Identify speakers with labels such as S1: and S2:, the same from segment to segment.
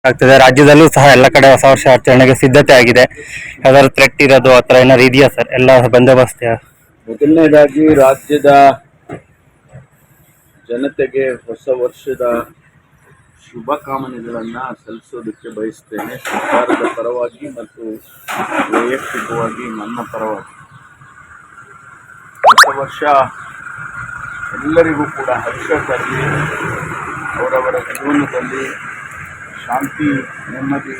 S1: ಆಗ್ತದೆ. ರಾಜ್ಯದಲ್ಲೂ ಸಹ ಎಲ್ಲ ಕಡೆ ಹೊಸ ವರ್ಷ ಆಚರಣೆಗೆ ಸಿದ್ಧತೆ ಆಗಿದೆ. ಯಾವ್ದಾದ್ರು ಥ್ರೆಟ್ ಇರೋದು ಆ ಥರ ಏನಾದ್ರು ಇದೆಯಾ ಸರ್? ಎಲ್ಲ ಬಂದೋಬಸ್ತ್?
S2: ಮೊದಲನೇದಾಗಿ ರಾಜ್ಯದ ಜನತೆಗೆ ಹೊಸ ವರ್ಷದ ಶುಭಕಾಮನೆಗಳನ್ನು ಸಲ್ಲಿಸೋದಕ್ಕೆ ಬಯಸ್ತೇನೆ, ಸರ್ಕಾರದ ಪರವಾಗಿ ಮತ್ತು ವೈಯಕ್ತಿಕವಾಗಿ ನನ್ನ ಪರವಾಗಿ. ಹೊಸ ವರ್ಷ ಎಲ್ಲರಿಗೂ ಕೂಡ ಹರ್ಷ ತರಲಿ, ಅವರವರ ಜೀವನದಲ್ಲಿ ಶಾಂತಿ, ನೆಮ್ಮದಿ,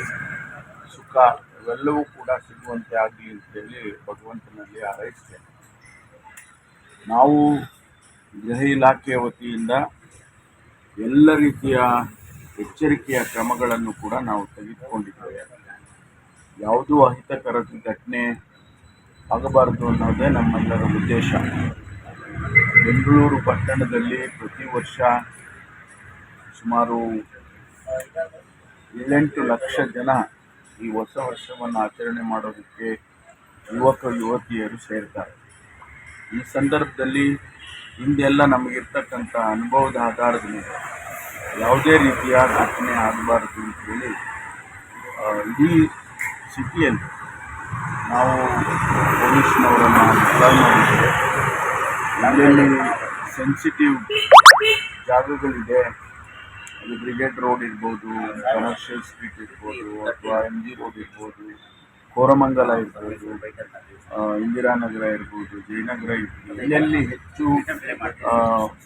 S2: ಸುಖ ಇವೆಲ್ಲವೂ ಕೂಡ ಸಿಗುವಂತೆ ಆಗಲಿ ಅಂತೇಳಿ ಭಗವಂತನಲ್ಲಿ ಹಾರೈಸ್ತೇನೆ. ನಾವು ಗೃಹ ಇಲಾಖೆಯ ವತಿಯಿಂದ ಎಲ್ಲ ರೀತಿಯ ಎಚ್ಚರಿಕೆಯ ಕ್ರಮಗಳನ್ನು ಕೂಡ ನಾವು ತೆಗೆದುಕೊಂಡಿದ್ದೇವೆ. ಯಾವುದೂ ಅಹಿತಕರ ಘಟನೆ ಆಗಬಾರದು ಅನ್ನೋದೇ ನಮ್ಮೆಲ್ಲರ ಉದ್ದೇಶ. ಬೆಂಗಳೂರು ಪಟ್ಟಣದಲ್ಲಿ ಪ್ರತಿ ವರ್ಷ ಸುಮಾರು 7-8 ಲಕ್ಷ ಜನ ಈ ಹೊಸ ವರ್ಷವನ್ನು ಆಚರಣೆ ಮಾಡೋದಕ್ಕೆ ಯುವಕ ಯುವತಿಯರು ಸೇರ್ತಾರೆ. ಈ ಸಂದರ್ಭದಲ್ಲಿ ಹಿಂದೆಲ್ಲ ನಮಗಿರ್ತಕ್ಕಂಥ ಅನುಭವದ ಆಧಾರದ ಮೇಲೆ ಯಾವುದೇ ರೀತಿಯ ಘಟನೆ ಆಗಬಾರ್ದು ಅಂತೇಳಿ ಇಡೀ ಸಿಟಿಯಲ್ಲಿ ನಾವು ಪೊಲೀಸ್ನವರನ್ನು ಡಿಪ್ಲಾಯ್ ಮಾಡಿದ್ದೇವೆ. ಎಲ್ಲೆಲ್ಲಿ ಸೆನ್ಸಿಟಿವ್ ಜಾಗಗಳಿದೆ, ಅದು ಬ್ರಿಗೇಡ್ ರೋಡ್ ಇರ್ಬೋದು, ಕಮರ್ಷಿಯಲ್ ಸ್ಟ್ರೀಟ್ ಇರ್ಬೋದು, ಅಥವಾ MG ರೋಡ್ ಇರ್ಬೋದು, ಕೋರಮಂಗಲ ಇರ್ಬೋದು, ಇಂದಿರಾನಗರ ಇರ್ಬೋದು, ಜಯನಗರ ಇರ್ಬೋದು, ಎಲ್ಲೆಲ್ಲಿ ಹೆಚ್ಚು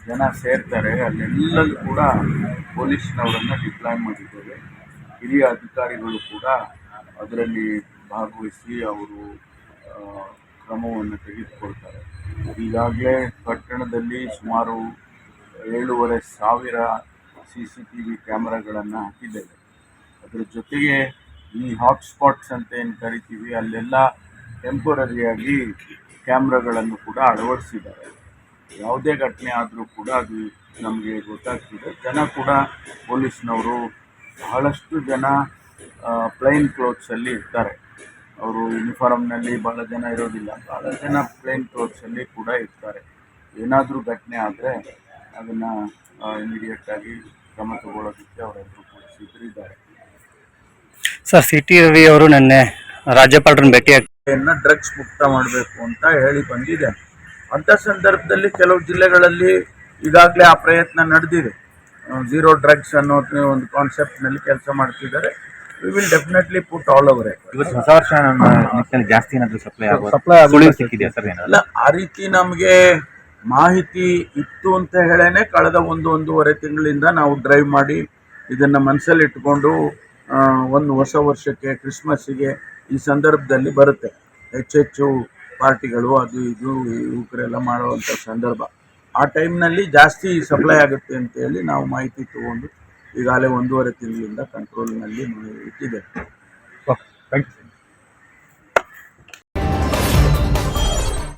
S2: ಜನ ಸೇರ್ತಾರೆ ಅಲ್ಲೆಲ್ಲೂ ಕೂಡ ಪೊಲೀಸ್ನವರನ್ನು ಡಿಪ್ಲಾಯ್ ಮಾಡಿದ್ದೇವೆ. ಹಿರಿಯ ಅಧಿಕಾರಿಗಳು ಕೂಡ ಅದರಲ್ಲಿ ಭಾಗವಹಿಸಿ ಅವರು ಕ್ರಮವನ್ನು ತೆಗೆದುಕೊಳ್ತಾರೆ. ಈಗಾಗಲೇ ಪಟ್ಟಣದಲ್ಲಿ ಸುಮಾರು 7,500 CCTV ಕ್ಯಾಮ್ರಾಗಳನ್ನು ಹಾಕಿದ್ದೇವೆ. ಅದರ ಜೊತೆಗೆ ಈ ಹಾಟ್ಸ್ಪಾಟ್ಸ್ ಅಂತ ಏನು ಕರಿತೀವಿ ಅಲ್ಲೆಲ್ಲ ಟೆಂಪರರಿಯಾಗಿ ಕ್ಯಾಮ್ರಾಗಳನ್ನು ಕೂಡ ಅಳವಡಿಸಿದ್ದಾರೆ. ಯಾವುದೇ ಘಟನೆ ಆದರೂ ಕೂಡ ಅದು ನಮಗೆ ಗೊತ್ತಾಗ್ತಿದೆ. ಜನ ಕೂಡ ಪೊಲೀಸ್ನವರು ಬಹಳಷ್ಟು ಜನ ಪ್ಲೈನ್ ಕ್ಲೋತ್ಸಲ್ಲಿ ಇರ್ತಾರೆ. ಅವರು ಯೂನಿಫಾರ್ಮ್ನಲ್ಲಿ ಭಾಳ ಜನ ಇರೋದಿಲ್ಲ, ಭಾಳ ಜನ ಪ್ಲೈನ್ ಕ್ಲೋತ್ಸಲ್ಲಿ ಕೂಡ ಇರ್ತಾರೆ. ಏನಾದರೂ ಘಟನೆ ಆದರೆ ಅದನ್ನು ಇಮಿಡಿಯೇಟಾಗಿ ಕ್ರಮ ತಗೊಳ್ಳೋದಕ್ಕೆ ಅವರೆಲ್ಲರೂ ಕೂಡ ಸಿದ್ಧರಿದ್ದಾರೆ.
S1: ಸರ್, CT ರವಿ ಅವರು ನಿನ್ನೆ ರಾಜ್ಯಪಾಲರನ್ನು ಭೇಟಿಯಾಗಿ
S2: ಡ್ರಗ್ಸ್ ಮುಕ್ತ ಮಾಡಬೇಕು ಅಂತ ಹೇಳಿ ಬಂದಿದೆ. ಅಂಥ ಸಂದರ್ಭದಲ್ಲಿ ಕೆಲವು ಜಿಲ್ಲೆಗಳಲ್ಲಿ ಈಗಾಗಲೇ ಆ ಪ್ರಯತ್ನ ನಡೆದಿದೆ. ಝೀರೋ ಡ್ರಗ್ಸ್ ಅನ್ನೋ ಒಂದು ಕಾನ್ಸೆಪ್ಟ್ನಲ್ಲಿ ಕೆಲಸ ಮಾಡ್ತಿದ್ದಾರೆ. We will definitely put all over it.
S1: ಇವತ್ತು ಹೊಸ ವರ್ಷ ಜಾಸ್ತಿ ಏನಾದರೂ ಸಪ್ಲೈ ಸಿಕ್ಕಿದೆಯಾ ಸರ್?
S2: ಅಲ್ಲ, ಆ ರೀತಿ ನಮಗೆ ಮಾಹಿತಿ ಇತ್ತು ಅಂತ ಹೇಳೇನೆ ಕಳೆದ 1-1.5 ತಿಂಗಳಿಂದ ನಾವು ಡ್ರೈವ್ ಮಾಡಿ ಇದನ್ನು ಮನಸ್ಸಲ್ಲಿ ಇಟ್ಕೊಂಡು ಒಂದು ಹೊಸ ವರ್ಷಕ್ಕೆ, ಕ್ರಿಸ್ಮಸ್ಸಿಗೆ ಈ ಸಂದರ್ಭದಲ್ಲಿ ಬರುತ್ತೆ ಹೆಚ್ಚೆಚ್ಚು ಪಾರ್ಟಿಗಳು, ಅದು ಇದು ಯುವಕರೆಲ್ಲ ಮಾಡುವಂಥ ಸಂದರ್ಭ. ಆ ಟೈಮ್ನಲ್ಲಿ ಜಾಸ್ತಿ ಸಪ್ಲೈ ಆಗುತ್ತೆ ಅಂತೇಳಿ ನಾವು ಮಾಹಿತಿ ತೊಗೊಂಡು ಈಗಾಗಲೇ 1.5 ತಿಂಗಳಿಂದ ಕಂಟ್ರೋಲ್ನಲ್ಲಿ ಇಟ್ಟಿದ್ದೇವೆ.